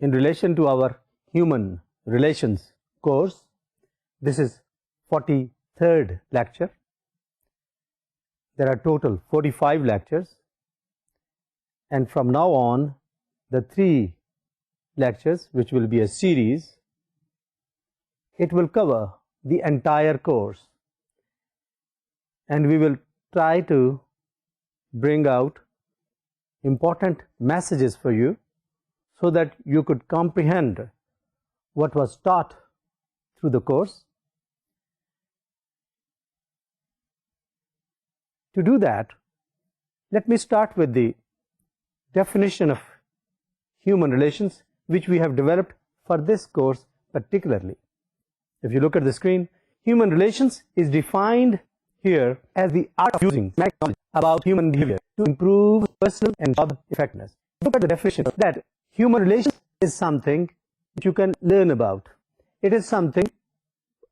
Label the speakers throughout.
Speaker 1: In relation to our human relations course, this is 43rd lecture. There are total 45 lectures, and from now on the 3 lectures, which will be a series, it will cover the entire course, and we will try to bring out important messages for you so that you could comprehend what was taught through the course. To do that, let me start with the definition of human relations, which we have developed for this course particularly. If you look at the screen, human relations is defined here as the art of using knowledge about human behavior to improve personal and job effectiveness. Look at the definition that human relations is something that you can learn about. It is something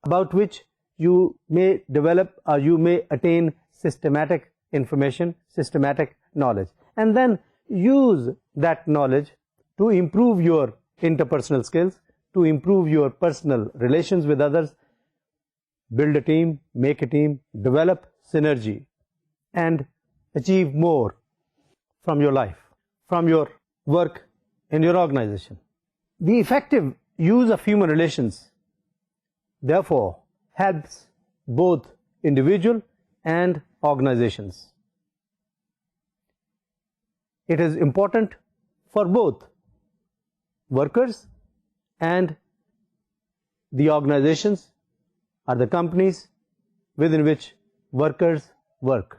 Speaker 1: about which you may develop or you may attain systematic information, systematic knowledge, and then use that knowledge to improve your interpersonal skills, to improve your personal relations with others, build a team, make a team, develop synergy, and achieve more from your life, from your work in your organization. The effective use of human relations, therefore, helps both individual and organizations. It is important for both workers and the organizations or the companies within which workers work.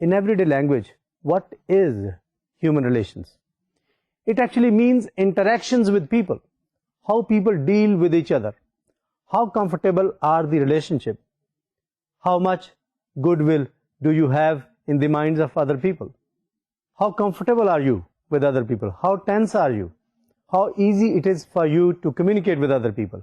Speaker 1: In everyday language, what is human relations? It actually means interactions with people, how people deal with each other, how comfortable are the relationship, how much goodwill do you have in the minds of other people, how comfortable are you with other people, how tense are you, how easy it is for you to communicate with other people.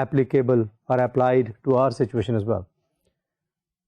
Speaker 1: applicable or applied to our situation as well.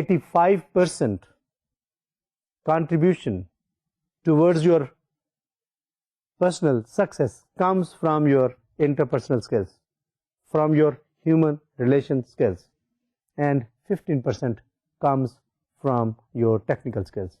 Speaker 1: 85% contribution towards your personal success comes from your interpersonal skills, from your human relation skills, and 15% comes from your technical skills.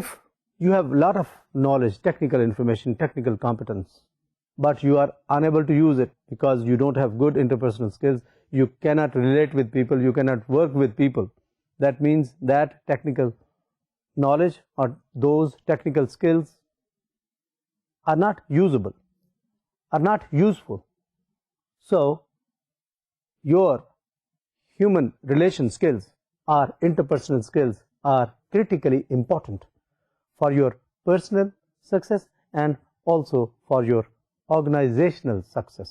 Speaker 1: If you have a lot of knowledge, technical information, technical competence, but you are unable to use it because you don't have good interpersonal skills, you cannot relate with people, you cannot work with people. That means that technical knowledge or those technical skills are not usable, are not useful. So, your human relation skills or interpersonal skills are critically important for your personal success and also for your organizational success.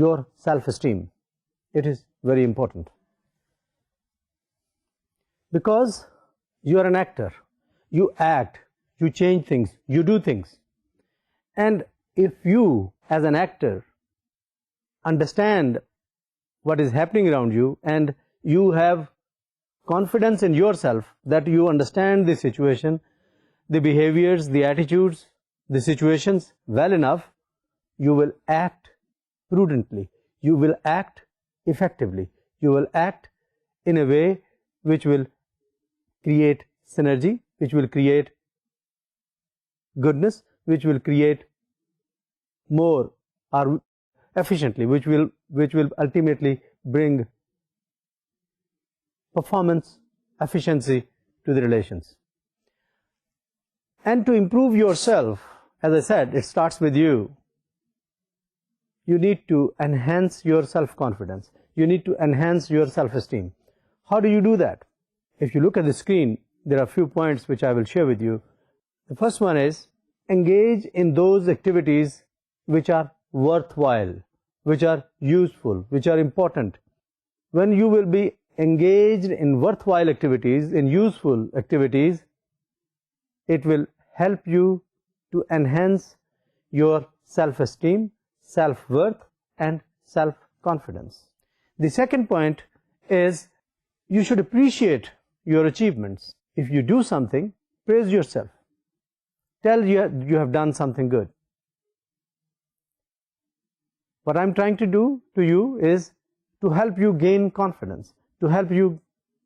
Speaker 1: your self-esteem, it is very important, because you are an actor, you act, you change things, you do things, and if you as an actor understand what is happening around you and you have confidence in yourself that you understand the situation, the behaviors, the attitudes, the situations well enough, you will act prudently, you will act effectively, you will act in a way which will create synergy, which will create goodness, which will create more or efficiently, which will ultimately bring performance, efficiency to the relations. And to improve yourself, as I said, it starts with you. You need to enhance your self-confidence. You need to enhance your self-esteem. How do you do that? If you look at the screen, there are a few points which I will share with you. The first one is engage in those activities which are worthwhile, which are useful, which are important. When you will be engaged in worthwhile activities, in useful activities, it will help you to enhance your self-esteem, self-worth, and self-confidence. The second point is you should appreciate your achievements. If you do something, praise yourself. Tell you have done something good. What I'm trying to do to you is to help you gain confidence, to help you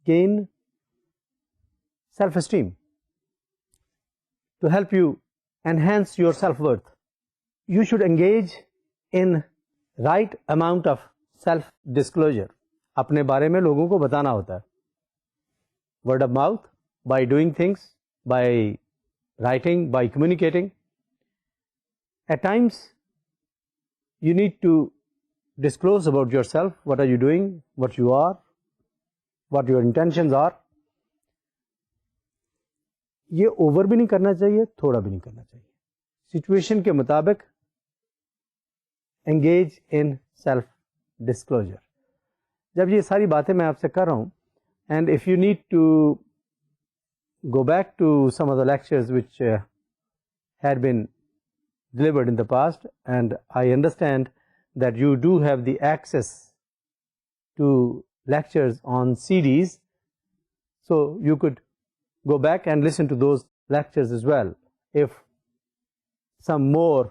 Speaker 1: gain self-esteem, to help you enhance your self-worth. You should engage in right amount of self-disclosure. اپنے بارے میں لوگوں کو بتانا ہوتا ہے. Word of mouth, by doing things, by writing, by communicating. At times, you need to disclose about yourself, what are you doing, what you are, what your intentions are. یہ over بھی نہیں کرنا چاہیے, تھوڑا بھی نہیں کرنا چاہیے. سچویشن کے مطابق انگیج ان سیلف ڈسکلوجر. جب یہ ساری باتیں میں آپ سے کر رہا ہوں, and if you need to go back to some of the lectures which had been delivered in the past, and I understand that you do have the access to lectures on CDs, so you could go back and listen to those lectures as well if some more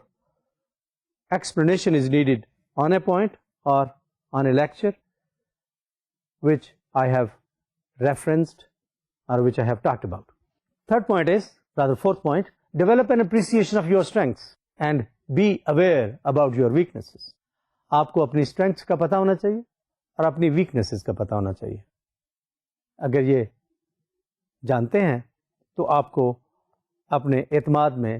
Speaker 1: explanation is needed on a point or on a lecture which I have referenced or which I have talked about. Third point is, rather fourth point, develop an appreciation of your strengths and be aware about your weaknesses. آپ کو اپنی strengths کا پتہ ہونا چاہیے اور اپنی weaknesses کا پتہ ہونا چاہیے. اگر یہ جانتے ہیں تو آپ کو اپنے اعتماد میں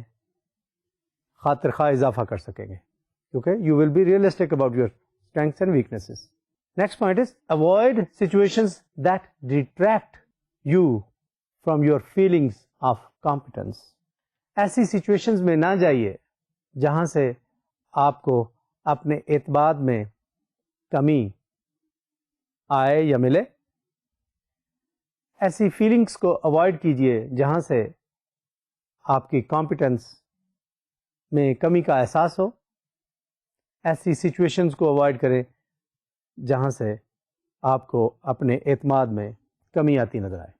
Speaker 1: خاطر خواہ اضافہ کر سکیں گے, کیونکہ you will be realistic about your strengths and weaknesses. Next point is avoid situations that detract you from your feelings of competence. ایسی سچویشنز میں نہ جائیے جہاں سے آپ کو اپنے اعتماد میں کمی آئے یا ملے. ایسی فیلنگس کو اوائڈ کیجیے جہاں سے آپ کی کمپیٹنس میں کمی کا احساس ہو. ایسی سچویشنز کو اوائڈ کریں جہاں سے آپ کو اپنے اعتماد میں کمی آتی نظر آئے.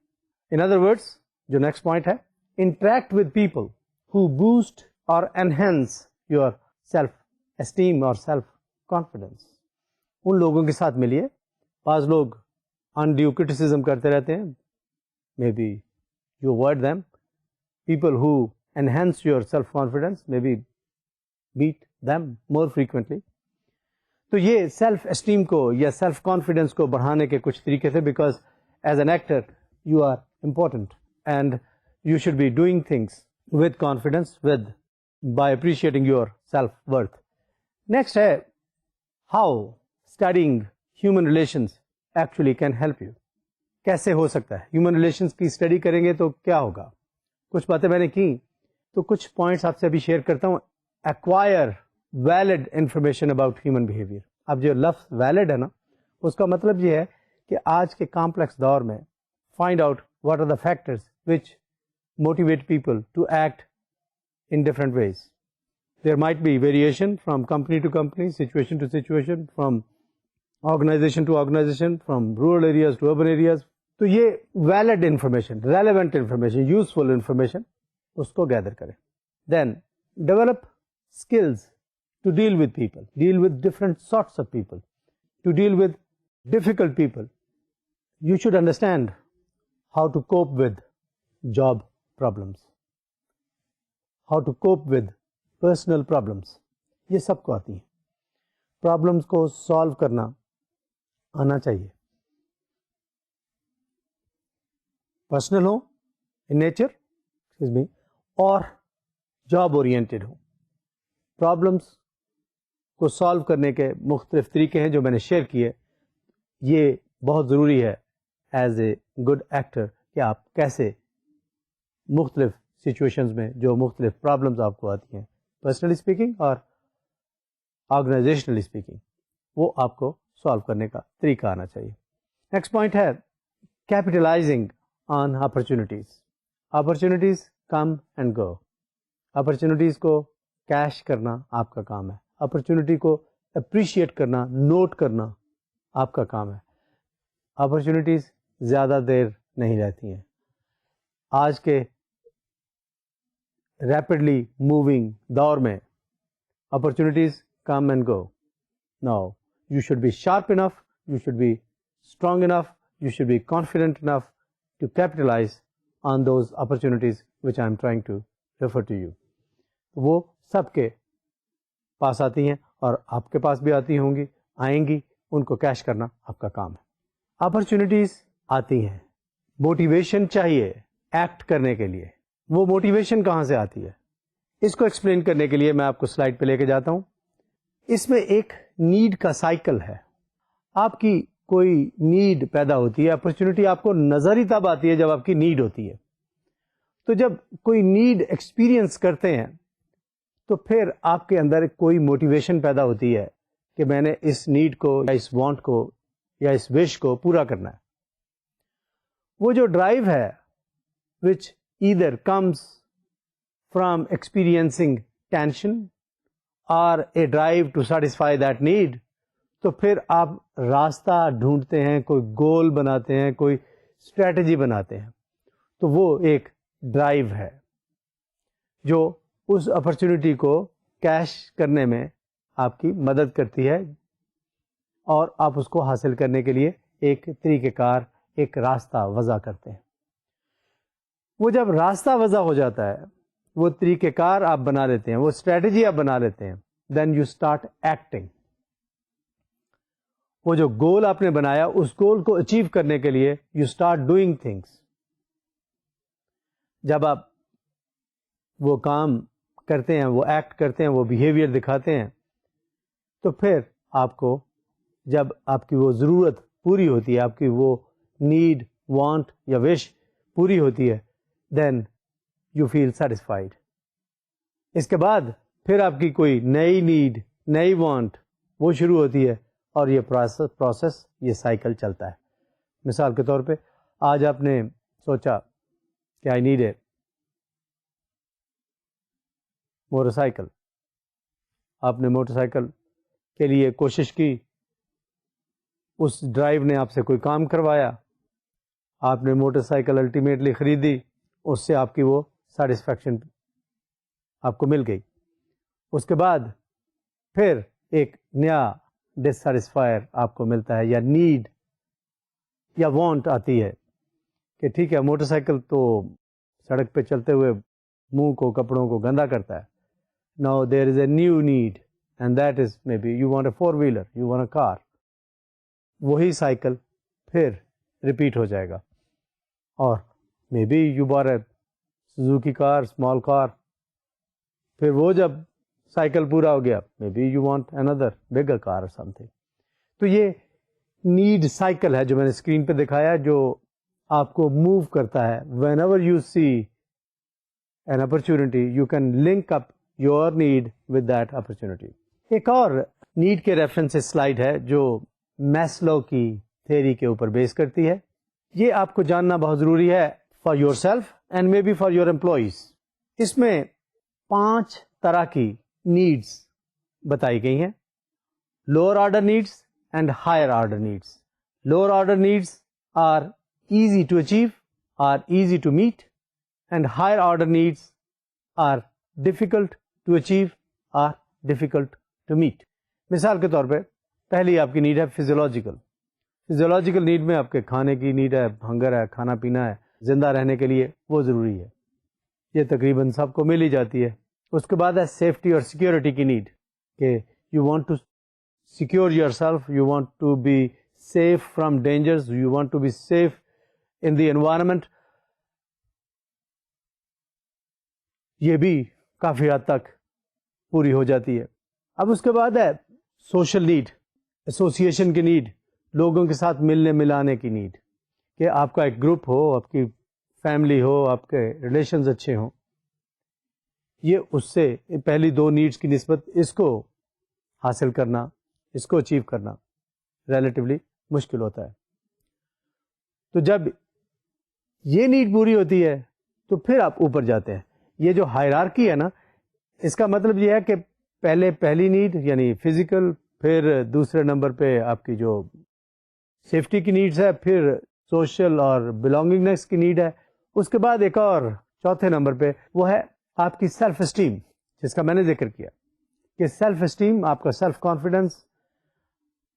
Speaker 1: ان ادر ورڈس, جو نیکسٹ پوائنٹ ہے, interact with people who boost or enhance your self-esteem or self-confidence. ان لوگوں کے ساتھ ملیے. بعض لوگ undue criticism کرتے رہتے ہیں. Maybe you avoid them. People who enhance your self-confidence, maybe beat them more frequently. تو یہ سیلف اسٹیم کو یا سیلف کانفیڈینس کو بڑھانے کے کچھ طریقے تھے, because as an actor you are important and you should be doing things with confidence, by appreciating your self-worth. Next ہے how studying human relations actually can help you. کیسے ہو سکتا ہے؟ human relations کی اسٹڈی کریں گے تو کیا ہوگا؟ کچھ باتیں میں نے کی, تو کچھ پوائنٹس آپ سے ابھی شیئر کرتا ہوں. acquire valid information about human behavior. اب جو لفظ valid ہے نا, اس کا مطلب یہ ہے کہ آج کے کمپلیکس دور میں find out what are the factors which motivate people to act in different ways. There might be variation from company to company, situation to situation, from organization to organization, from rural areas to urban areas. تو یہ valid information, relevant information, useful information, اس کو gather کریں. Then develop skills to deal with people, deal with different sorts of people, to deal with difficult people. You should understand how to cope with job problems, how to cope with personal problems. یہ سب کو آتی ہیں. Problems کو solve کرنا آنا چاہیے. Personal who in nature اور job oriented ہو. Problems کو سالو کرنے کے مختلف طریقے ہیں جو میں نے شیئر کیے. یہ بہت ضروری ہے ایز اے گڈ ایکٹر کہ آپ کیسے مختلف سچویشنز میں جو مختلف پرابلمز آپ کو آتی ہیں پرسنلی اسپیکنگ اور آرگنائزیشنلی اسپیکنگ وہ آپ کو سالو کرنے کا طریقہ آنا چاہیے. نیکسٹ پوائنٹ ہے capitalising on opportunities. Opportunities come and go. Opportunities کو کیش کرنا آپ کا کام ہے. اپرچونیٹی کو اپریشیٹ کرنا, نوٹ کرنا آپ کا کام ہے. اپرچونیٹیز زیادہ دیر نہیں رہتی ہیں. آج کے ریپڈلی موونگ دور میں opportunities come and go. Now, you should be sharp enough, you should be strong enough, you should be confident enough to capitalize on those opportunities which I am trying to refer to you. وہ سب کے پاس آتی ہیں اور آپ کے پاس بھی آتی ہوں گی, آئیں گی. ان کو کیش کرنا آپ کا کام ہے. اپرچونیٹیز آتی ہیں, موٹیویشن چاہیے ایکٹ کرنے کے لیے. وہ موٹیویشن کہاں سے آتی ہے اس کو ایکسپلین کرنے کے لیے میں آپ کو سلائڈ پہ لے کے جاتا ہوں. اس میں ایک نیڈ کا سائیکل ہے. آپ کی کوئی نیڈ پیدا ہوتی ہے, اپرچونیٹی آپ کو نظر ہی تب آتی ہے جب آپ کی نیڈ ہوتی ہے. تو جب کوئی نیڈ ایکسپیرئنس کرتے ہیں تو پھر آپ کے اندر کوئی موٹیویشن پیدا ہوتی ہے کہ میں نے اس نیڈ کو یا اس وانٹ کو یا اس وش کو پورا کرنا ہے. وہ جو ڈرائیو ہے which either comes from experiencing tension اور a drive to satisfy that need, تو پھر آپ راستہ ڈھونڈتے ہیں, کوئی گول بناتے ہیں, کوئی اسٹریٹجی بناتے ہیں. تو وہ ایک ڈرائیو ہے جو اس اپرچونیٹی کو کیش کرنے میں آپ کی مدد کرتی ہے اور آپ اس کو حاصل کرنے کے لیے ایک طریقہ کار, ایک راستہ وضع کرتے ہیں. وہ جب راستہ وضع ہو جاتا ہے, وہ طریقہ کار آپ بنا لیتے ہیں, وہ اسٹریٹجی آپ بنا لیتے ہیں, دین یو اسٹارٹ ایکٹنگ. وہ جو گول آپ نے بنایا اس گول کو اچیو کرنے کے لیے یو اسٹارٹ ڈوئنگ تھنگس. جب آپ وہ کام کرتے ہیں, وہ ایکٹ کرتے ہیں, وہ بیہیویئر دکھاتے ہیں, تو پھر آپ کو جب آپ کی وہ ضرورت پوری ہوتی ہے, آپ کی وہ نیڈ, وانٹ یا وش پوری ہوتی ہے, دین یو فیل سیٹسفائیڈ. اس کے بعد پھر آپ کی کوئی نئی نیڈ, نئی وانٹ وہ شروع ہوتی ہے اور یہ پروسیس, یہ سائیکل چلتا ہے. مثال کے طور پہ آج آپ نے سوچا کہ I need a motor cycle. آپ نے موٹر سائیکل کے لیے کوشش کی, اس ڈرائیو نے آپ سے کوئی کام کروایا, آپ نے موٹر سائیکل الٹیمیٹلی خریدی, اس سے آپ کی وہ سیٹسفیکشن آپ کو مل گئی. اس کے بعد پھر ایک نیا ڈسسیٹسفائر آپ کو ملتا ہے, یا نیڈ یا وانٹ آتی ہے کہ ٹھیک ہے موٹر سائیکل تو سڑک پہ چلتے ہوئے منہ کو, کپڑوں کو گندا کرتا ہے. Now there is a new need and that is maybe you want a 4 wheeler, you want a car. وہی سائیکل پھر ریپیٹ ہو جائے گا اور maybe you buy a Suzuki car, small car. پھر وہ جب سائیکل پورا ہو گیا, maybe you want another bigger car اور سم تھنگ. تو یہ نیڈ سائیکل ہے جو میں نے اسکرین پہ دکھایا, جو آپ کو موو کرتا ہے. Whenever you see an opportunity you can link up your need with that opportunity. ایک اور نیڈ کے ریفرنس سے سلائڈ ہے جو میسلو کی تھیوری کے اوپر بیس کرتی ہے. یہ آپ کو جاننا بہت ضروری ہے for yourself and maybe for your employees. اس میں 5 طرح کی نیڈس بتائی گئی ہیں. Lower order needs and higher order needs. Lower order needs are easy to achieve, are easy to meet, and higher order needs are difficult to achieve, are difficult to meet. مثال کے طور پہ پہلی آپ کی نیڈ ہے physiological need میں آپ کے کھانے کی نیڈ ہے, ہنگر ہے, کھانا پینا ہے, زندہ رہنے کے لیے وہ ضروری ہے, یہ تقریباً سب کو مل ہی جاتی ہے. اس کے بعد ہے سیفٹی اور سیکیورٹی کی نیڈ, کہ you want to secure yourself, you want to be safe from dangers, you want to be safe in the environment. یہ بھی کافی حد تک پوری ہو جاتی ہے. اب اس کے بعد ہے سوشل نیڈ, ایسوسیشن کی نیڈ, لوگوں کے ساتھ ملنے ملانے کی نیڈ, کہ آپ کا ایک گروپ ہو, آپ کی فیملی ہو, آپ کے ریلیشنز اچھے ہوں. یہ اس سے پہلی دو نیڈس کی نسبت اس کو حاصل کرنا, اس کو اچیو کرنا ریلیٹیولی مشکل ہوتا ہے. تو جب یہ نیڈ پوری ہوتی ہے تو پھر آپ اوپر جاتے ہیں. یہ جو ہائرارکی ہے نا, اس کا مطلب یہ ہے کہ پہلی نیڈ یعنی فزیکل, پھر دوسرے نمبر پہ آپ کی جو سیفٹی کی نیڈس ہے, پھر سوشل اور بلانگنگنیس کی نیڈ ہے. اس کے بعد ایک اور چوتھے نمبر پہ وہ ہے آپ کی سیلف اسٹیم, جس کا میں نے ذکر کیا کہ سیلف اسٹیم, آپ کا سیلف کانفیڈنس,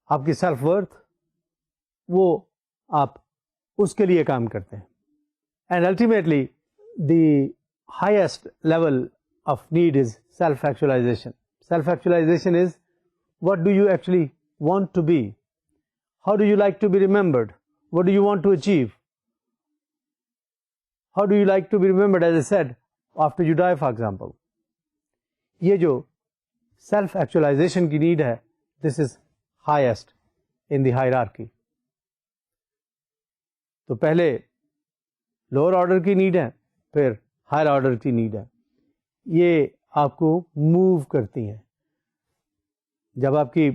Speaker 1: آپ کی سیلف ورتھ, وہ آپ اس کے لیے کام کرتے ہیں. And ultimately the highest level of need is self-actualization. Self-actualization is what do you actually want to be? How do you like to be remembered? What do you want to achieve? How do you like to be remembered, as I said, after you die, for example? یہ جو self-actualization کی need ہے, this is highest in the hierarchy. تو پہلے lower order کی need ہے, پھر higher order کی need ہے. یہ آپ کو موو کرتی ہیں. جب آپ کی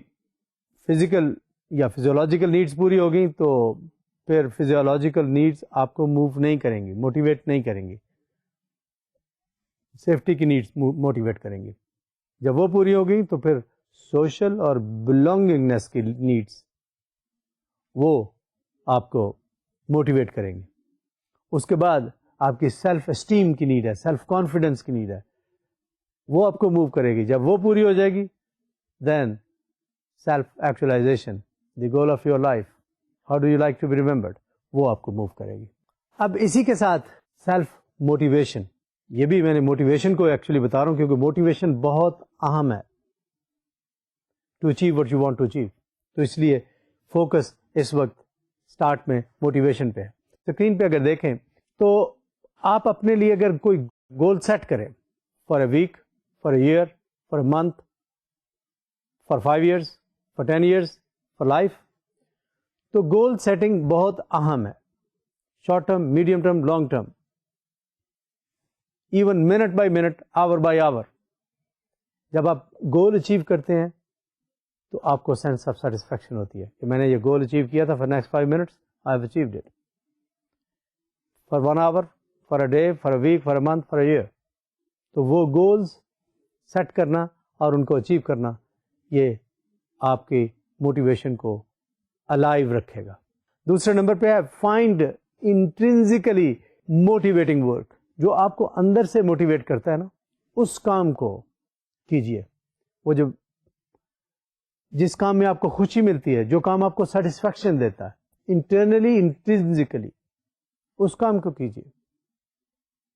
Speaker 1: فزیکل یا فزیولوجیکل نیڈس پوری ہوگی تو پھر فزیولوجیکل نیڈس آپ کو موو نہیں کریں گی, موٹیویٹ نہیں کریں گی. سیفٹی کی نیڈس موٹیویٹ کریں گی. جب وہ پوری ہوگی تو پھر سوشل اور بلانگنگنیس کی نیڈس وہ آپ کو موٹیویٹ کریں گی. اس کے بعد آپ کی سیلف اسٹیم کی نیڈ ہے, سیلف کانفیڈنس کی نیڈ ہے, وہ آپ کو موو کرے گی. جب وہ پوری ہو جائے گی then self actualisation, the goal of your life, how do you like to be remembered, وہ آپ کو موو کرے گی. اب اسی کے ساتھ سیلف موٹیویشن, یہ بھی میں نے موٹیویشن کو ایکچولی بتا رہا ہوں کیونکہ موٹیویشن بہت اہم ہے to achieve what you want to achieve. تو اس لیے فوکس اس وقت اسٹارٹ میں موٹیویشن پہ ہے. اسکرین پہ اگر دیکھیں تو آپ اپنے لیے اگر کوئی گول سیٹ کریں for a week, for a year, for a month, for 5 years, for 10 years, for life, تو گول سیٹنگ بہت اہم ہے. Short term, medium term, long term, even minute by minute, hour by hour. جب آپ goal achieve کرتے ہیں تو آپ کو سینس آف سیٹسفیکشن ہوتی ہے کہ میں نے یہ گول اچیو کیا تھا. For next 5 minutes I have achieved it. For 1 hour, for a day, for a week, for a month, for a year. تو وہ گولز سیٹ کرنا اور ان کو اچیو کرنا, یہ آپ کی موٹیویشن کو الائیو رکھے گا. دوسرے نمبر پہ ہے فائنڈ انٹرنسیکلی موٹیویٹنگ ورک. جو آپ کو اندر سے موٹیویٹ کرتا ہے نا, اس کام کو کیجیے. وہ جو جس کام میں آپ کو خوشی ملتی ہے, جو کام آپ کو سیٹسفیکشن دیتا ہے انٹرنلی, انٹرنسیکلی, اس کام کو کیجیے.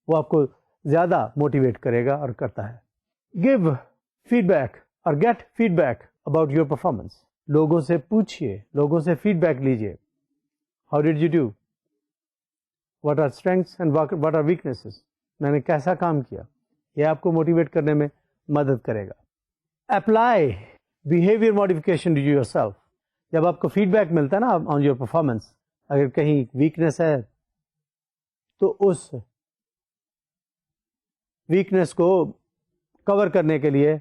Speaker 1: وہ آپ کو زیادہ موٹیویٹ کرے گا اور کرتا ہے. گیو فیڈ بیک اور get feedback about your performance. لوگوں سے پوچھیے, لوگوں سے فیڈ بیک لیجیے. How did you do, what are strengths and what are weaknesses, میں نے کیسا کام کیا. یہ آپ کو موٹیویٹ کرنے میں مدد کرے گا. Apply behaviour modification to yourself. جب آپ کو فیڈ بیک ملتا ہے نا آن یور پرفارمنس, اگر کہیں ویکنیس ہے تو اس ویکنیس کو کور کرنے کے لیے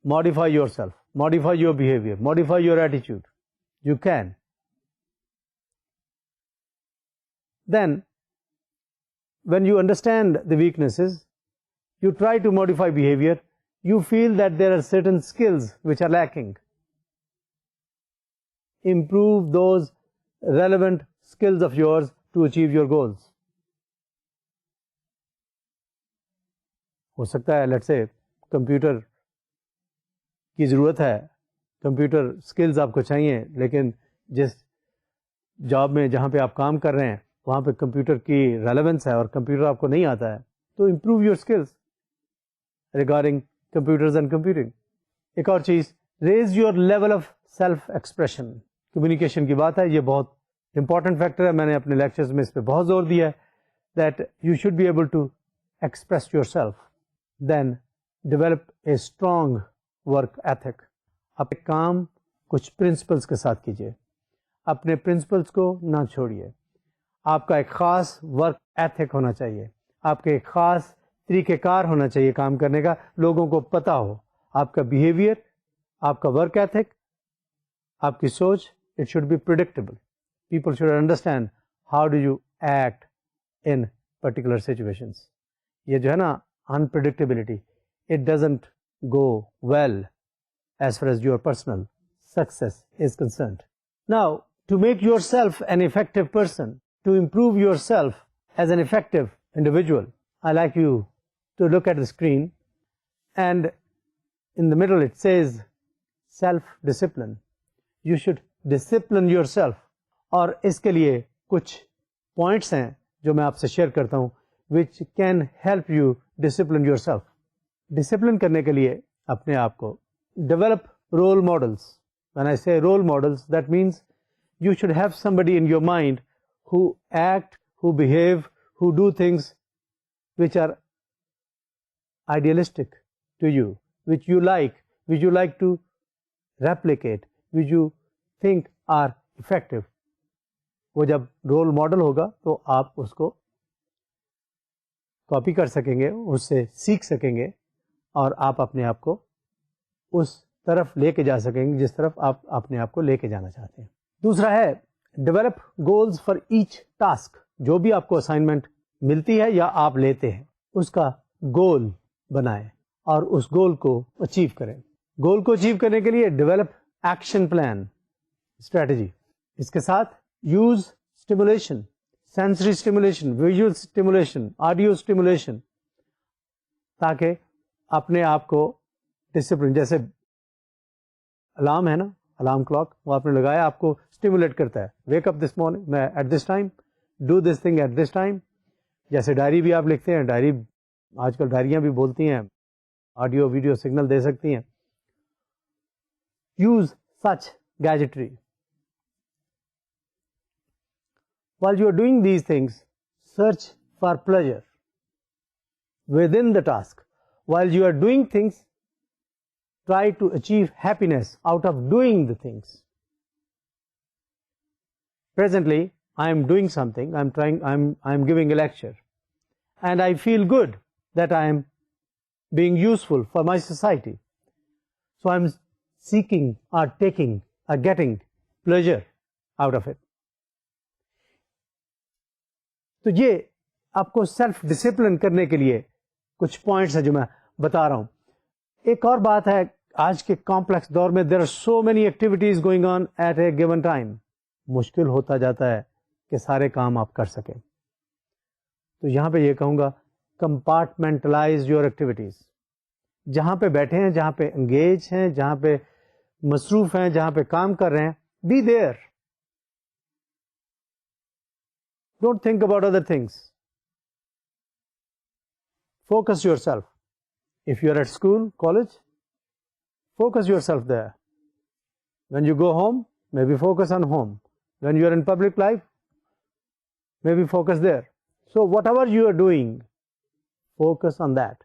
Speaker 1: modify yourself, modify your behavior, modify your attitude. You can. Then, when you understand the weaknesses, you try to modify behavior, you feel that there are certain skills which are lacking. Improve those relevant skills of yours to achieve your goals. ہو سکتا ہے let's say computer کی ضرورت ہے, computer skills آپ کو چاہیے, لیکن جس جاب میں جہاں پہ آپ کام کر رہے ہیں وہاں پہ کمپیوٹر کی ریلیونس ہے اور کمپیوٹر آپ کو نہیں آتا ہے, تو improve your skills regarding computers and computing. ایک اور چیز, raise your level of self expression. Communication کی بات ہے, یہ بہت امپورٹنٹ فیکٹر ہے, میں نے اپنے لیکچرز میں اس پہ بہت زور دیا ہے, that you should be able to express yourself. Then develop a strong work ethic. اپنے کام کچھ پرنسپلس کے ساتھ کیجیے, اپنے پرنسپلس کو نہ چھوڑیے. آپ کا ایک خاص ورک ایتھک ہونا چاہیے, آپ کے ایک خاص طریقہ کار ہونا چاہیے کام کرنے کا, لوگوں کو پتہ ہو آپ کا بیہیویئر, آپ کا ورک ایتھک, آپ کی سوچ, it should be predictable. People should understand how do you act in particular situations. یہ جو ہے نا unpredictability, it doesn't go well as far as your personal success is concerned. Now, to make yourself an effective person, to improve yourself as an effective individual, I like you to look at the screen, and in the middle it says self-discipline. You should discipline yourself. اور اس کے لیے کچھ points ہیں جو میں آپ سے share کرتا ہوں which can help you discipline yourself. Discipline کرنے کے لیے اپنے آپ کو develop role models. When I say role models, that means you should have somebody in your mind who act, who behave, who do things which are idealistic to you, which you like to replicate, which you think are effective. وہ جب role model ہوگا تو آپ اس کو copy کر سکیں گے, اس سے سیکھ سکیں گے, اور آپ اپنے آپ کو اس طرف لے کے جا سکیں گے جس طرف آپ اپنے آپ کو لے کے جانا چاہتے ہیں. دوسرا ہے develop goals for each task. جو بھی آپ کو اسائنمنٹ ملتی ہے یا آپ لیتے ہیں اس کا گول بنائیں اور اس گول کو اچیو کریں. گول کو اچیو کرنے کے لیے ڈیولپ ایکشن پلان, اسٹریٹجی. اس کے ساتھ use stimulation, sensory stimulation, visual stimulation, audio stimulation, تاکہ اپنے آپ کو ڈسپلن. جیسے الارم ہے نا, الارم کلاک, وہ آپ نے لگایا, آپ کو اسٹیمولیٹ کرتا ہے, ویک اپ دس مارننگ, میں at this time, do this thing at this time. جیسے ڈائری بھی آپ لکھتے ہیں, ڈائری آج کل ڈائریاں بھی بولتی ہیں, آڈیو ویڈیو سگنل دے سکتی ہیں. Use such gadgetry. While you are doing these things, search for pleasure within the task. While you are doing things, try to achieve happiness out of doing the things. Presently, I am doing something, I am giving a lecture, and I feel good that I am being useful for my society. So I am seeking or taking or getting pleasure out of it. تو یہ آپ کو self discipline کرنے کے لیے کچھ points ہیں جو میں بتا رہا ہوں. ایک اور بات ہے, آج کے کمپلیکس دور میں there are so many activities going on at a given time. مشکل ہوتا جاتا ہے کہ سارے کام آپ کر سکیں. تو یہاں پہ یہ کہوں گا, کمپارٹمنٹلائز یور ایکٹیویٹیز. جہاں پہ بیٹھے ہیں, جہاں پہ انگیج ہیں, جہاں پہ مصروف ہیں, جہاں پہ کام کر رہے ہیں, be there. Don't think about other things. Focus yourself. If you are at school, college, focus yourself there. When you go home, maybe focus on home. When you are in public life, maybe focus there. So whatever you are doing, focus on that.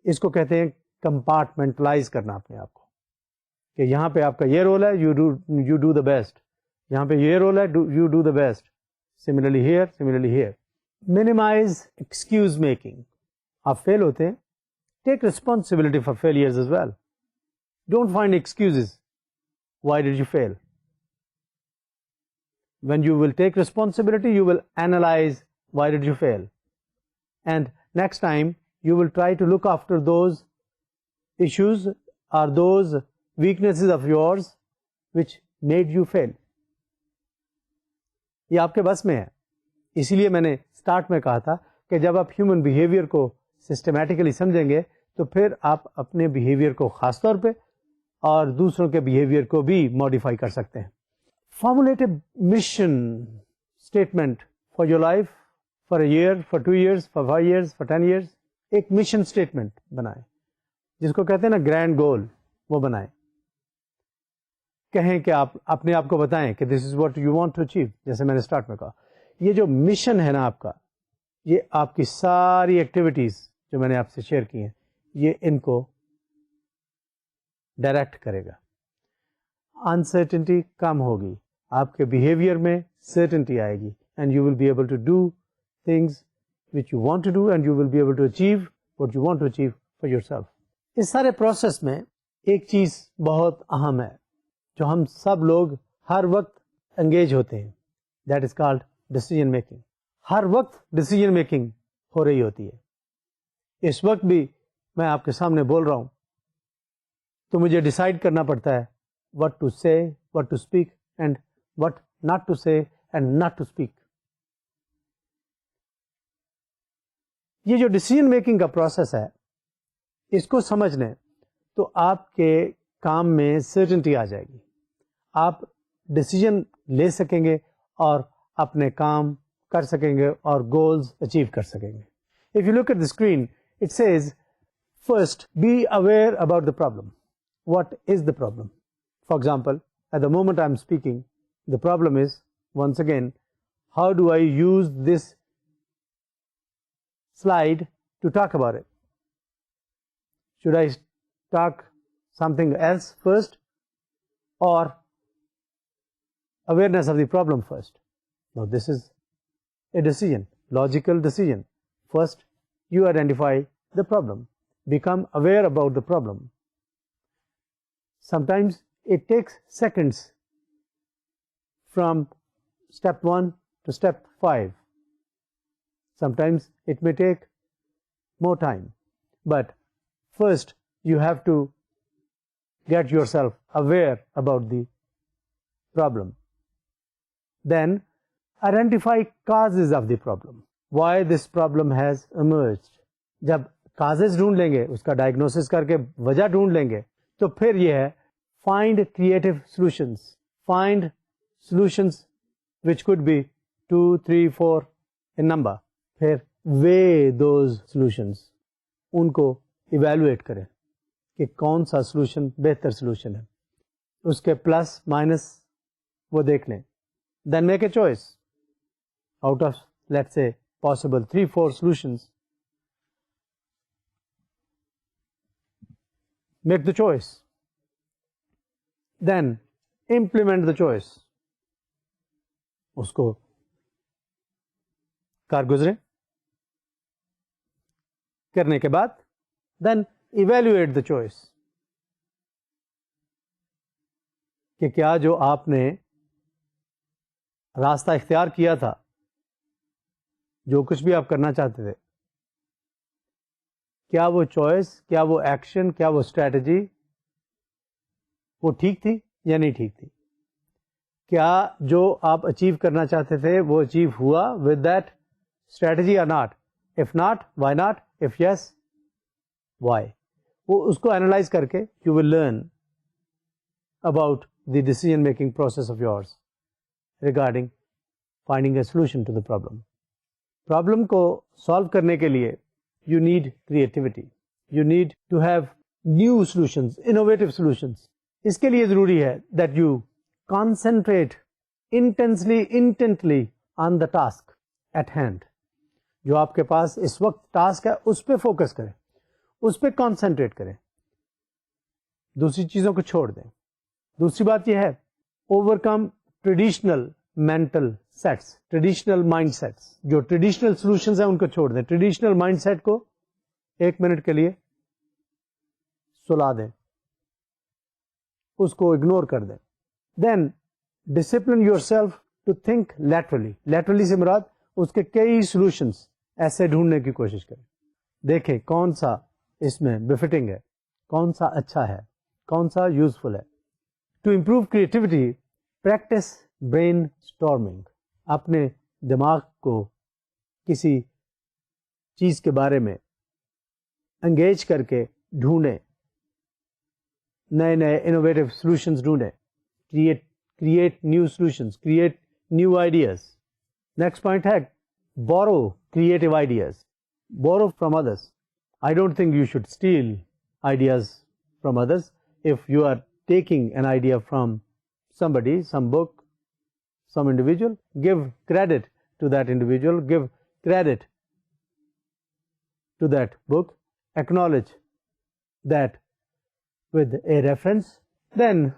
Speaker 1: اس کو کہتے ہیں compartmentalise کرنا اپنے آپ کو, کہ یہاں پہ آپ کا یہ رول ہے, you do the best. یہاں پہ یہ رول ہے, you do the best. Similarly here. Minimise excuse making. آپ فیل ہوتے ہیں, take responsibility for failures as well. Don't find excuses why did you fail. When you will take responsibility, you will analyse why did you fail, and next time you will try to look after those issues اور those weaknesses of yours which made you fail. یہ آپ کے بس میں ہے. اسی لیے میں نے اسٹارٹ میں کہا تھا کہ جب آپ ہیومن بیہیویئر کو سسٹمیٹیکلی سمجھیں گے تو پھر آپ اپنے بیہیویئر کو خاص طور پہ اور دوسروں کے بیہیویئر کو بھی ماڈیفائی کر سکتے ہیں. Formulate a mission statement for your life, for a year, for 2 years، for 5 years، for 10 years. ایک مشن اسٹیٹمنٹ بنائیں جس کو کہتے ہیں نا گرینڈ گول، وہ بنائیں. کہیں کہ آپ اپنے آپ کو بتائیں کہ this is what you want to achieve. جیسے میں نے اسٹارٹ میں کہا، یہ جو مشن ہے نا آپ کا، یہ آپ کی ساری ایکٹیویٹیز جو میں نے آپ سے شیئر کی ہیں، یہ ان کو ڈائریکٹ کرے گا. انسرٹنٹی کم ہوگی، آپ کے بیہیویئر میں سرٹنٹی آئے گی، and you will be able to do things which you want to do, and you will be able to achieve what you want to achieve for yourself. اس سارے process میں ایک چیز بہت اہم ہے جو ہم سب لوگ ہر وقت انگیج ہوتے ہیں، that is called decision making. ہر وقت ڈیسیژن میکنگ ہو رہی ہوتی ہے. اس وقت بھی میں آپ کے سامنے بول رہا ہوں تو مجھے ڈیسائیڈ کرنا پڑتا ہے what to say, what to speak, and what not to say and not to speak. یہ جو ڈیسیژن میکنگ کا پروسیس ہے، اس کو سمجھ لیں تو آپ کے کام میں سرٹنٹی آ جائے گی. آپ ڈیسیژن لے سکیں گے اور اپنے کام کر سکیں گے اور گولز اچیو کر سکیں گے. If you look at the screen, it says, first, be aware about the problem. What is the problem? For example, at the moment I'm speaking, the problem is, once again, how do I use this slide to talk about it? Should I talk something else first, or awareness of the problem first? Now, this is a decision, logical decision. First, you identify the problem, become aware about the problem. Sometimes it takes seconds from step 1 to step 5. Sometimes it may take more time. But first, you have to get yourself aware about the problem. Then, identify causes of the problem. Why this problem has emerged. جب causes ڈھونڈ لیں گے، اس کا diagnosis کر کے وجہ ڈھونڈ لیں گے، تو پھر یہ ہے find creative solutions. Find solutions which could be 2, 3, 4 in number. پھر weigh those solutions. ان کو evaluate کریں کہ کون سا solution بہتر solution ہے. اس کے پلس مائنس وہ دیکھ لیں. Then make a choice. Out of, let's say, possible 3, 4 solutions, make the choice. Then implement the choice. اس کو کارگزریں کرنے کے بعد then evaluate the choice. کہ کیا جو آپ نے راستہ اختیار کیا تھا، جو کچھ بھی آپ کرنا چاہتے تھے، کیا وہ چوائس، کیا وہ ایکشن، کیا وہ اسٹریٹجی وہ ٹھیک تھی یا نہیں ٹھیک تھی؟ کیا جو آپ اچیو کرنا چاہتے تھے وہ اچیو ہوا with that strategy or not? If not, why not? If yes, why? وہ اس کو اینالائز کر کے you will learn about the decision making process of yours regarding finding a solution to the problem. Problem کو solve کرنے کے لیے you need creativity, you need to have new solutions, innovative solutions. اس کے لیے ضروری ہے that you concentrate intently on the task at hand. جو آپ کے پاس اس وقت ٹاسک ہے اس پہ فوکس کریں، اس پہ کانسنٹریٹ کریں، دوسری چیزوں کو چھوڑ دیں. دوسری بات یہ ہے، overcome traditional mental sets, traditional mindsets. جو ٹریڈیشنل سولوشنز ہیں ان کو چھوڑ دیں. ٹریڈیشنل مائنڈ سیٹ کو 1 منٹ کے لیے سلا دیں، اس کو اگنور کر دیں. Then discipline yourself to think laterally. Laterally سے مراد اس کے کئی سولوشنز ایسے ڈھونڈنے کی کوشش کریں. دیکھیں کون سا اس میں بفٹنگ ہے، کون سا اچھا ہے، کون سا یوزفل ہے. To improve creativity, practice brainstorming. اپنے دماغ کو کسی چیز کے بارے میں انگیج کر کے ڈھونڈیں, نئے نئے انوویٹو سولوشنز ڈھونڈیں, create new solutions, create new ideas. Next point ہے borrow creative ideas, borrow from others. I don't think you should steal ideas from others. If you are taking an idea from somebody, some book, some individual, give credit to that individual, give credit to that book, acknowledge that with a reference. Then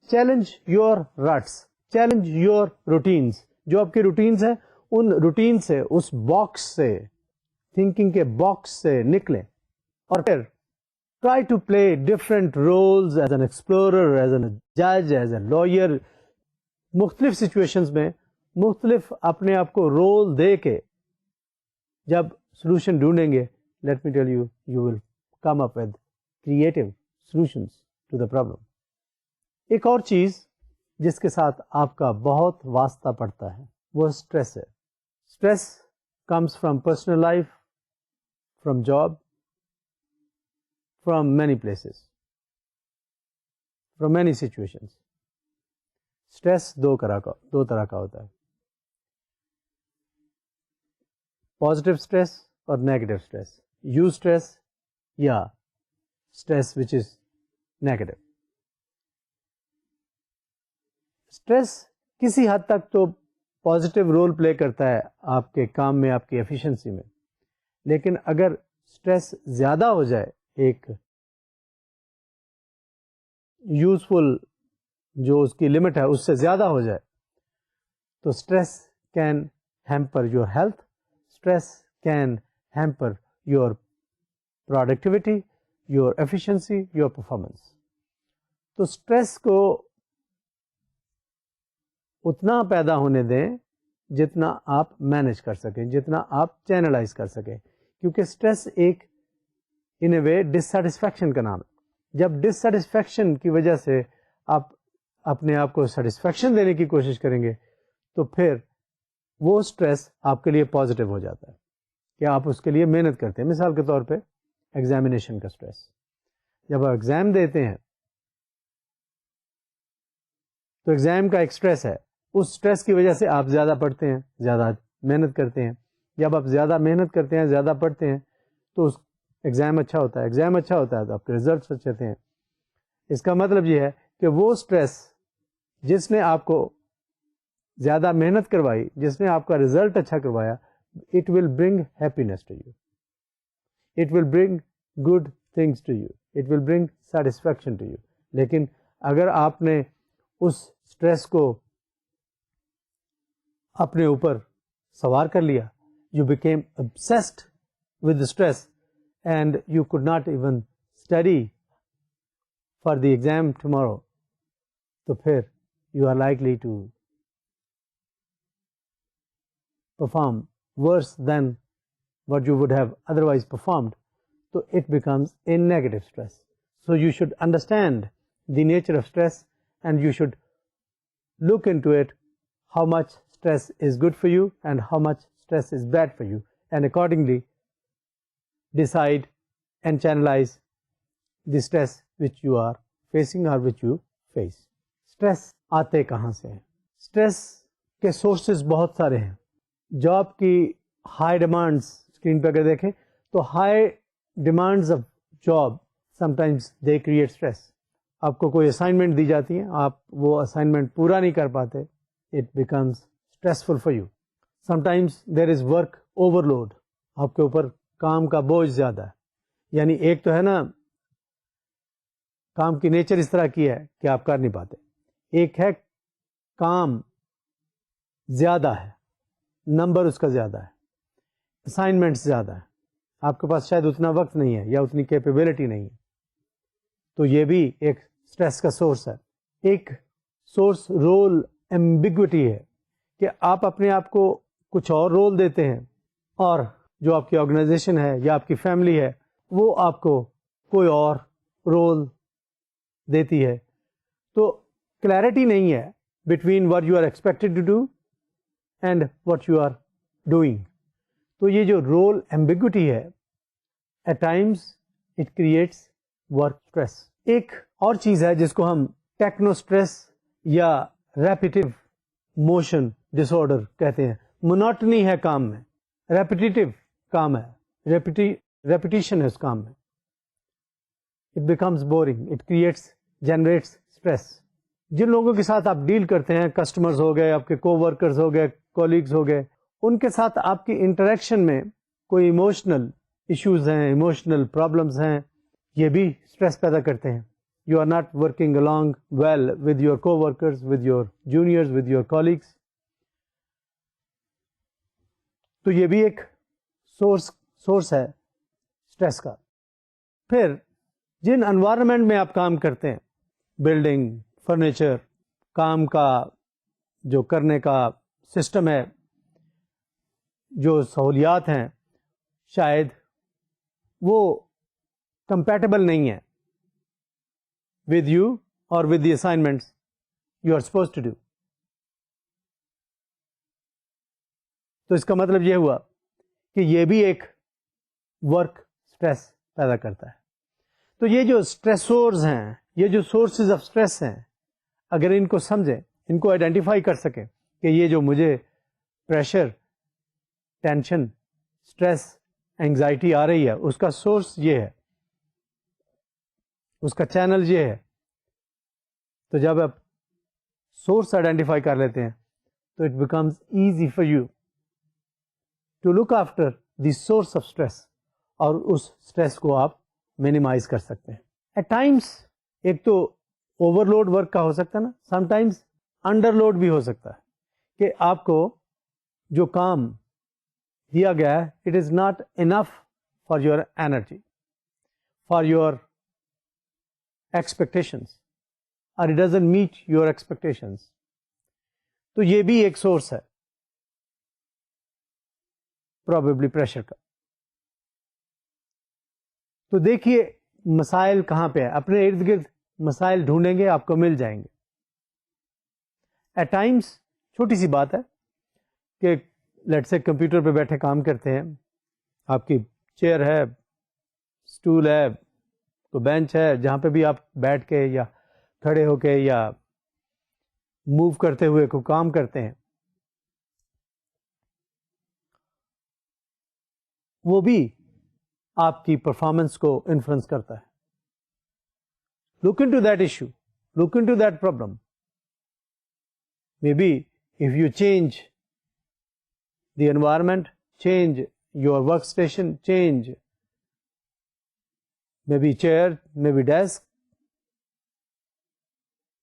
Speaker 1: challenge your ruts, challenge your routines. جو آپ کے routines ہیں ان routine سے, اس box سے, thinking کے box سے نکلیں, اور پھر try to play different roles as an explorer, as an جج, ایز اے لائر. مختلف سچویشنز میں مختلف اپنے آپ کو رول دے کے جب سولوشن ڈھونڈیں گے, let me tell you, you will come up with creative solutions to the problem. ایک اور چیز جس کے ساتھ آپ کا بہت واسطہ پڑتا ہے وہ اسٹریس ہے. Stress comes from personal life, from job, from many places, from many situations. Stress دو طرح کا ہوتا ہے, پازیٹیو اسٹریس اور نیگیٹو اسٹریس. یو اسٹریس یا stress which is negative. Stress کسی حد تک تو پازیٹیو رول پلے کرتا ہے آپ کے کام میں, آپ کی ایفیشنسی میں, لیکن اگر اسٹریس زیادہ ہو جائے, ایک یوزفل جو اس کی لمٹ ہے اس سے زیادہ ہو جائے, تو stress can hamper your health, stress can hamper your productivity, your efficiency, your performance. تو اسٹریس کو اتنا پیدا ہونے دیں جتنا آپ مینج کر سکیں, جتنا آپ چینلائز کر سکیں, کیونکہ اسٹریس ایک ان اے وے ڈسسیٹسفیکشن کا نام ہے. جب ڈسسیٹسفیکشن کی وجہ سے آپ اپنے آپ کو سیٹسفیکشن دینے کی کوشش کریں گے تو پھر وہ اسٹریس آپ کے لیے پازیٹیو ہو جاتا ہے کہ آپ اس کے لیے محنت کرتے ہیں. مثال کے طور پہ ایگزامینیشن کا اسٹریس, جب آپ ایگزام دیتے ہیں تو ایگزام کا ایک اسٹریس ہے, اس اسٹریس کی وجہ سے آپ زیادہ پڑھتے ہیں, زیادہ محنت کرتے ہیں. جب آپ زیادہ محنت کرتے ہیں, زیادہ پڑھتے ہیں, تو اس ایگزام اچھا ہوتا ہے. ایگزام اچھا ہوتا ہے تو آپ کے ریزلٹس اچھے ہوتے ہیں. اس کا مطلب یہ ہے کہ وہ اسٹریس جس نے آپ کو زیادہ محنت کروائی, جس نے آپ کا ریزلٹ اچھا کروایا, it will bring happiness to you, it will bring good things to you, it will bring satisfaction to you. لیکن اگر آپ نے اس اسٹریس کو اپنے اوپر سوار کر لیا, you became obsessed with the stress and you could not even study for the exam tomorrow, تو پھر you are likely to perform worse than what you would have otherwise performed. So it becomes a negative stress. So you should understand the nature of stress and you should look into it, how much stress is good for you and how much stress is bad for you, and accordingly decide and channelize the stress which you are facing or which you face. Stress آتے کہاں سے ہیں؟ Stress کے sources بہت سارے ہیں. Job کی high demands screen پہ اگر دیکھیں تو high demands of job some times they create stress. آپ کو کوئی اسائنمنٹ دی جاتی ہیں, آپ وہ اسائنمنٹ پورا نہیں کر پاتے, it becomes stressful for you. Sometimes there is work overload, آپ کے اوپر کام کا بوجھ زیادہ ہے. یعنی ایک تو ہے نا کام کی نیچر اس طرح کی ہے کہ آپ کر نہیں پاتے, ایک ہے کام زیادہ ہے, نمبر اس کا زیادہ ہے, اسائنمنٹس زیادہ ہے, آپ کے پاس شاید اتنا وقت نہیں ہے یا اتنی کیپیبلٹی نہیں ہے, تو یہ بھی ایک اسٹریس کا سورس ہے. ایک سورس رول ایمبیگوٹی ہے کہ آپ اپنے آپ کو کچھ اور رول دیتے ہیں اور جو آپ کی آرگنائزیشن ہے یا آپ کی فیملی ہے وہ آپ کو کوئی اور رول دیتی ہے. تو کلیئرٹی نہیں ہے between what you are expected to do and what you are doing. تو یہ جو رول ایمبیگوٹی ہے, at times It creates work stress. ایک اور چیز ہے جس کو ہم ٹیکنو اسٹریس یا ریپیٹیو موشن ڈس آرڈر کہتے ہیں. مونوٹنی ہے کام میں, ریپیٹیٹیو کام ہے, ریپیٹیشن ہے اس کام میں. It becomes boring. It generates stress. جن لوگوں کے ساتھ آپ ڈیل کرتے ہیں, کسٹمرز ہو گئے, آپ کے کو ورکرز ہو گئے, کولیگز ہو گئے, ان کے ساتھ آپ کی انٹریکشن میں کوئی ایموشنل ایشوز ہیں, ایموشنل پرابلمس ہیں, یہ بھی اسٹریس پیدا کرتے ہیں. You are not working along well with your co-workers, with your juniors, with your colleagues. تو یہ بھی ایک سورس ہے اسٹریس کا. پھر جن انوائرمنٹ میں آپ کام کرتے ہیں, بلڈنگ, فرنیچر, کام کا جو کرنے کا سسٹم ہے, جو سہولیات ہیں, شاید وہ کمپیٹیبل نہیں ہے ود یو اور with the assignments you are suppose to do. تو اس کا مطلب یہ ہوا کہ یہ بھی ایک ورک اسٹریس پیدا کرتا ہے. تو یہ جو اسٹریسورز ہیں, یہ جو سورسز آف اسٹریس ہیں, اگر ان کو سمجھیں, ان کو آئیڈینٹیفائی کر سکیں کہ یہ جو مجھے پریشر, ٹینشن, اسٹریس, اینگزائٹی آ رہی ہے, اس کا سورس یہ ہے, اس کا چینل یہ ہے. تو جب آپ سورس آئیڈینٹیفائی کر لیتے ہیں تو it becomes easy for you to look after the source of stress, اور اس اسٹریس کو آپ مینیمائز کر سکتے ہیں. ایٹ ٹائمس ایک تو اوور لوڈ ورک کا ہو سکتا ہے نا, سم ٹائمس انڈر لوڈ بھی ہو سکتا ہے کہ آپ کو جو کام دیا گیا ہے, it is not enough for your energy, for your expectations, اور it doesn't meet your expectations. تو یہ بھی ایک سورس ہے پرابیبلی پریشر کا. تو دیکھیے مسائل کہاں پہ ہے, اپنے ارد گرد مسائل ڈھونڈیں گے, آپ کو مل جائیں گے. ایٹ ٹائمس چھوٹی سی بات ہے کہ لیٹ سے کمپیوٹر پہ بیٹھے کام کرتے ہیں, آپ کی چیئر ہے, اسٹول ہے, کوئی بینچ ہے, جہاں پہ بھی آپ بیٹھ کے یا کھڑے ہو کے یا موو کرتے ہوئے کوئی کام کرتے ہیں, وہ بھی آپ کی پرفارمنس کو انفلوئنس کرتا ہے. Look into that issue, look into that problem. Maybe if you change the environment, change your work station, change maybe chair, maybe desk,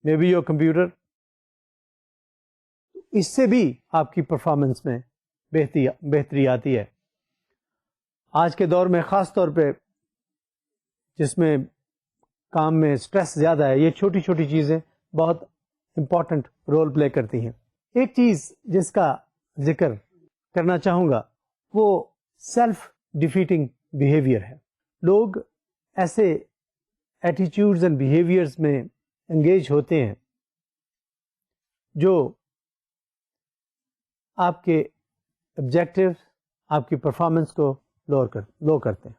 Speaker 1: maybe your computer, اس سے بھی آپ کی performance میں بہتری آتی ہے. آج کے دور میں خاص طور پہ جس میں کام میں اسٹریس زیادہ ہے, یہ چھوٹی چھوٹی چیزیں بہت امپورٹنٹ رول پلے کرتی ہیں. ایک چیز جس کا ذکر کرنا چاہوں گا وہ سیلف ڈیفیٹنگ بیہیویئر ہے. لوگ ایسے ایٹیٹیوڈز اینڈ بیہیویئرز میں انگیج ہوتے ہیں جو آپ کے آبجیکٹیو, آپ کی پرفارمنس کو لو کرتے ہیں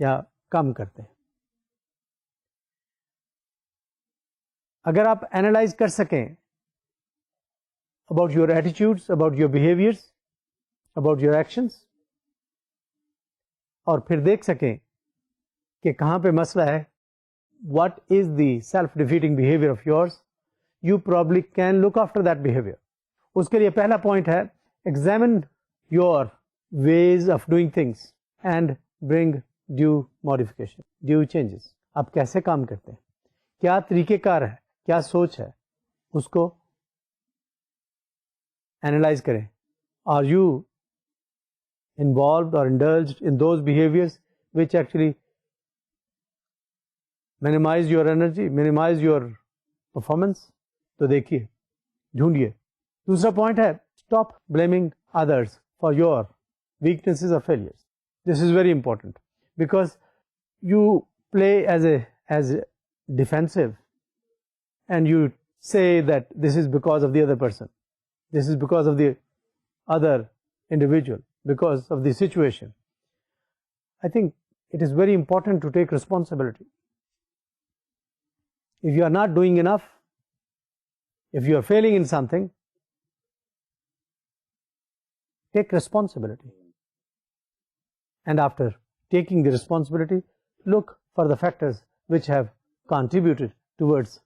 Speaker 1: یا کم کرتے ہیں. اگر آپ اینالائز کر سکیں about your attitudes, about your behaviours, about your actions, اور پھر دیکھ سکیں کہ کہاں پہ مسئلہ ہے, what is the self defeating behaviour of yours, you probably can look after that behaviour. اس کے لیے پہلا پوائنٹ ہے, examine your ways of doing things and bring due modification, due changes. آپ کیسے کام کرتے ہیں, کیا طریقہ کار ہے, کیا سوچ ہے, اس کو اینالائز کریں. Are you involved or indulged in those behaviors which actually minimize your energy, minimize your performance? تو دیکھیے, ڈھونڈیے. دوسرا پوائنٹ ہے, stop blaming others for your weaknesses or failures. This is very important because you play as a defensive and you say that this is because of the other person, this is because of the other individual, because of the situation. I think it is very important to take responsibility. If you are not doing enough, if you are failing in something, take responsibility. And after taking the responsibility, look for the factors which have contributed towards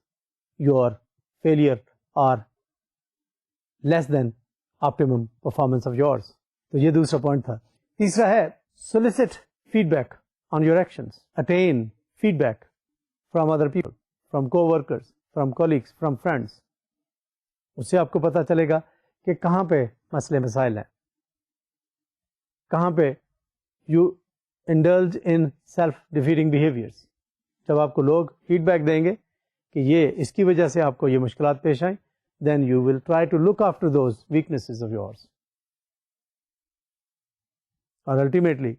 Speaker 1: your failure or less than optimum performance of yours. تو یہ دوسرا point تھا. تیسرا ہے solicit feedback on your actions. Attain feedback from other people, from co-workers, from colleagues, from friends. اس سے آپ کو پتہ چلے گا کہ کہاں پہ مسئلے مسائل ہیں, کہاں پہ you indulge in self-defeating behaviors. جب آپ کو لوگ فیڈ بیک دیں گے کہ یہ اس کی وجہ سے آپ کو یہ مشکلات پیش آئیں, then you will try to look after those weaknesses of yours. Or ultimately,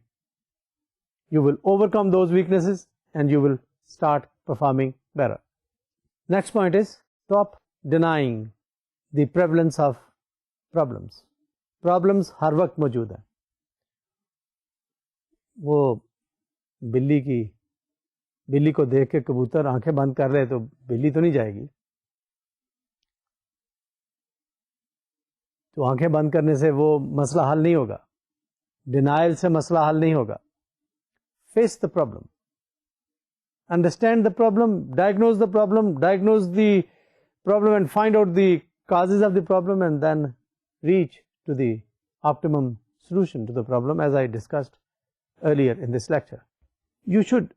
Speaker 1: you will overcome those weaknesses and you will start performing better. Next point is stop denying the prevalence of problems. Problems ہر وقت موجود ہیں. وہ بلی کو دیکھ کے کبوتر آنکھیں بند کر رہے تو بلی تو نہیں جائے گی. تو آنکھیں بند کرنے سے وہ مسئلہ حل نہیں ہوگا. ڈینائل سے مسئلہ حل نہیں ہوگا. Face the problem, understand the problem, diagnose the problem and find out the causes of the problem and then reach to the optimum solution to the problem, as I discussed earlier in this lecture. You should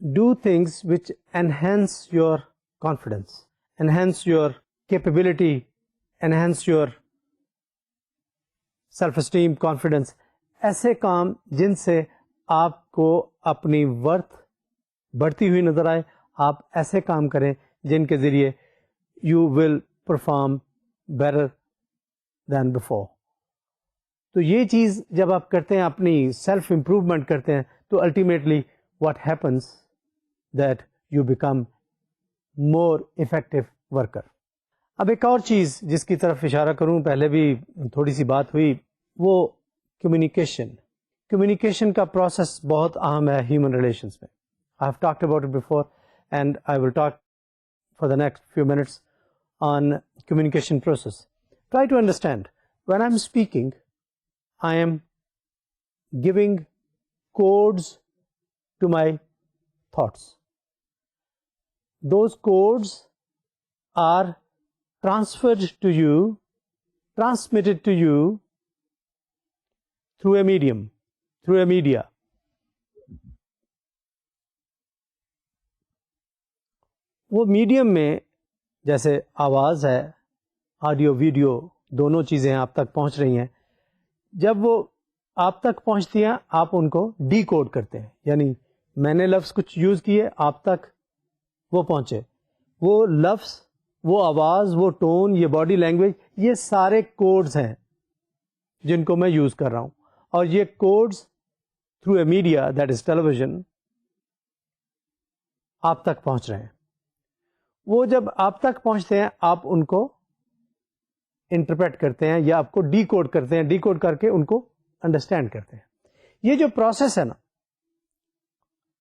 Speaker 1: do things which enhance your confidence, enhance your capability, enhance your self-esteem, confidence. ایسے کام جن سے آپ کو اپنی worth بڑھتی ہوئی نظر آئے. آپ ایسے کام کریں جن کے ذریعے you will perform better than before. تو یہ چیز جب آپ کرتے ہیں, اپنی سیلف امپروومنٹ کرتے ہیں, تو ultimately what happens that you become more effective worker. اب ایک اور چیز جس کی طرف اشارہ کروں, پہلے بھی تھوڑی سی بات ہوئی, وہ کمیونیکیشن. کمیونیکیشن کا پروسیس بہت اہم ہے ہیومن ریلیشنس میں. I have talked about it before and I will talk for the next few minutes on communication process. Try to understand, when I'm speaking, I am giving codes to my thoughts. Those codes are transferred to you, transmitted to you through a medium, through a media. وہ medium میں جیسے آواز ہے, audio video دونوں چیزیں آپ تک پہنچ رہی ہیں. جب وہ آپ تک پہنچتی ہیں, آپ ان کو ڈی کوڈ کرتے ہیں. یعنی میں نے لفظ کچھ یوز کیے, آپ تک وہ پہنچے. وہ لفظ, وہ آواز, وہ ٹون, یہ باڈی لینگویج, یہ سارے کوڈز ہیں جن کو میں یوز کر رہا ہوں. اور یہ codes through a media that is television آپ تک پہنچ رہے ہیں. وہ جب آپ تک پہنچتے ہیں, آپ ان کو انٹرپریٹ کرتے ہیں یا آپ کو ڈی کوڈ کرتے ہیں, ڈی کوڈ کر کے ان کو انڈرسٹینڈ کرتے ہیں. یہ جو پروسیس ہے نا,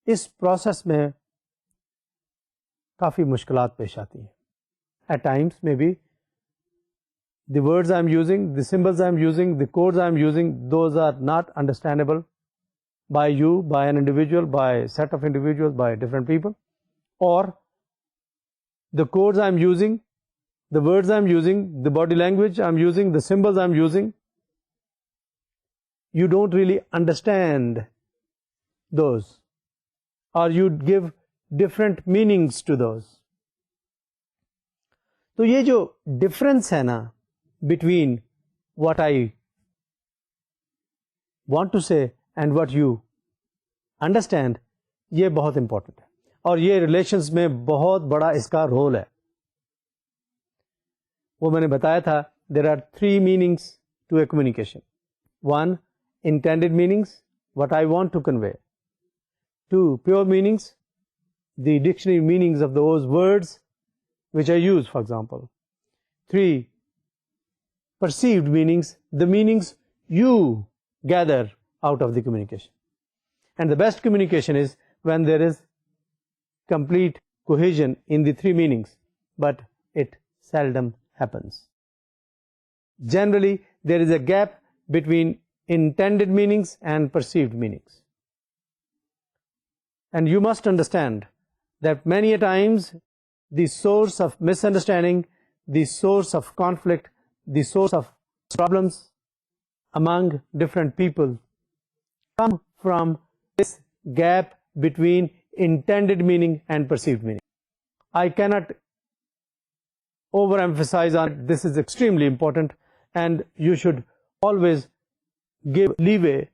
Speaker 1: اس پروسیس میں کافی مشکلات پیش آتی ہیں. ایٹ ٹائمس میں be the words I am using, the symbols I am using, the codes I am using, those are not understandable by you, by an individual, by a set of individuals, by different people. Or the codes I am using, the words I am using, the body language I am using, the symbols I am using, you don't really understand those, or you give different meanings to those. تو یہ جو difference ہے نا between what I want to say and what you understand, یہ بہت important ہے. اور یہ ریلیشنز میں بہت بڑا اس کا رول ہے. وہ میں نے بتایا تھا, there are 3 meanings to a communication. 1, intended meanings, what I want to convey. 2, pure meanings, the dictionary meanings of those words which I use, for example. 3, perceived meanings, the meanings you gather out of the communication. And the best communication is when there is complete cohesion in the three meanings, but it seldom happens. Generally, there is a gap between intended meanings and perceived meanings. And you must understand that many a times the source of misunderstanding, the source of conflict, the source of problems among different people come from this gap between intended meaning and perceived meaning. I cannot overemphasize on it. This is extremely important, and you should always give leeway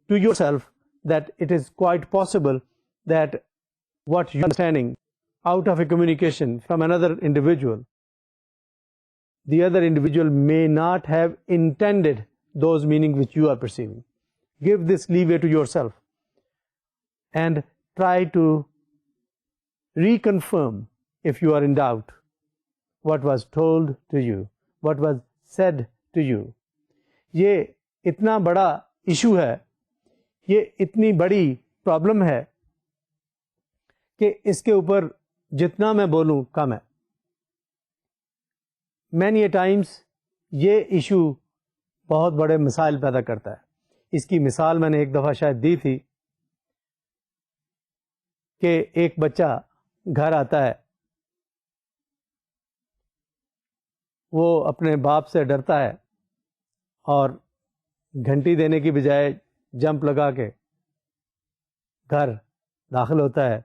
Speaker 1: to yourself that it is quite possible that what you are understanding out of a communication from another individual, the other individual may not have intended those meanings which you are perceiving. Give this leeway to yourself and try to reconfirm, if you are in doubt, what was told to you, what was said to you. یہ اتنا بڑا issue ہے, یہ اتنی بڑی problem ہے کہ اس کے اوپر جتنا میں بولوں کم ہے. مینی اے ٹائمس یہ ایشو بہت بڑے مسائل پیدا کرتا ہے. اس کی مثال میں نے ایک دفعہ شاید دی تھی کہ ایک بچہ گھر آتا ہے, وہ اپنے باپ سے ڈرتا ہے اور گھنٹی دینے کی بجائے جمپ لگا کے گھر داخل ہوتا ہے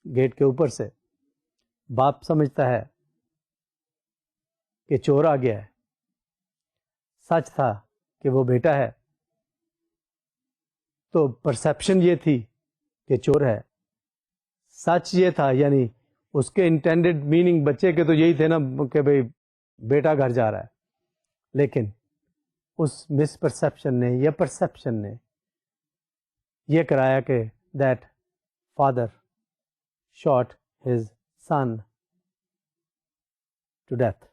Speaker 1: گیٹ کے اوپر سے. باپ سمجھتا ہے کہ چور آ گیا ہے. سچ تھا کہ وہ بیٹا ہے, تو پرسیپشن یہ تھی کہ چور ہے. سچ یہ تھا, یعنی اس کے انٹینڈڈ میننگ بچے کے تو یہی تھے نا کہ بھئی بیٹا گھر جا رہا ہے. لیکن اس مس پرسیپشن نے یا پرسیپشن نے یہ کرایا کہ that father shot his son to death.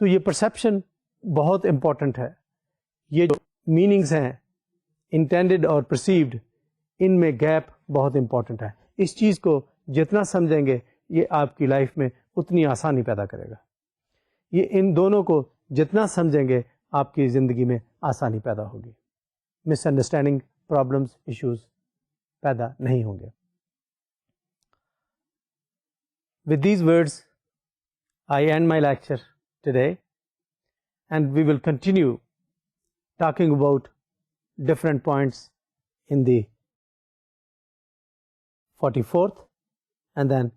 Speaker 1: تو یہ پرسیپشن بہت امپورٹنٹ ہے. یہ جو میننگز ہیں انٹینڈڈ اور پرسیوڈ, ان میں گیپ بہت امپورٹنٹ ہے. اس چیز کو جتنا سمجھیں گے یہ آپ کی لائف میں اتنی آسانی پیدا کرے گا. یہ ان دونوں کو جتنا سمجھیں گے آپ کی زندگی میں آسانی پیدا ہوگی. مس انڈرسٹینڈنگ, پرابلمس, ایشوز پیدا نہیں ہوں گے. With these words, I end my lecture today, and we will continue talking about different points in the 44th and then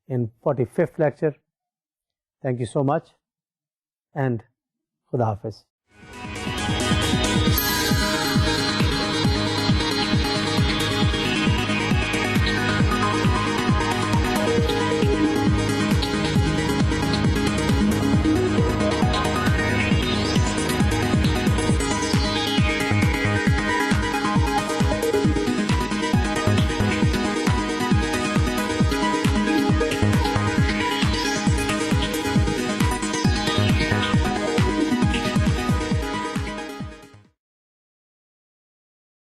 Speaker 1: in 45th lecture. Thank you so much, and Khuda Hafiz.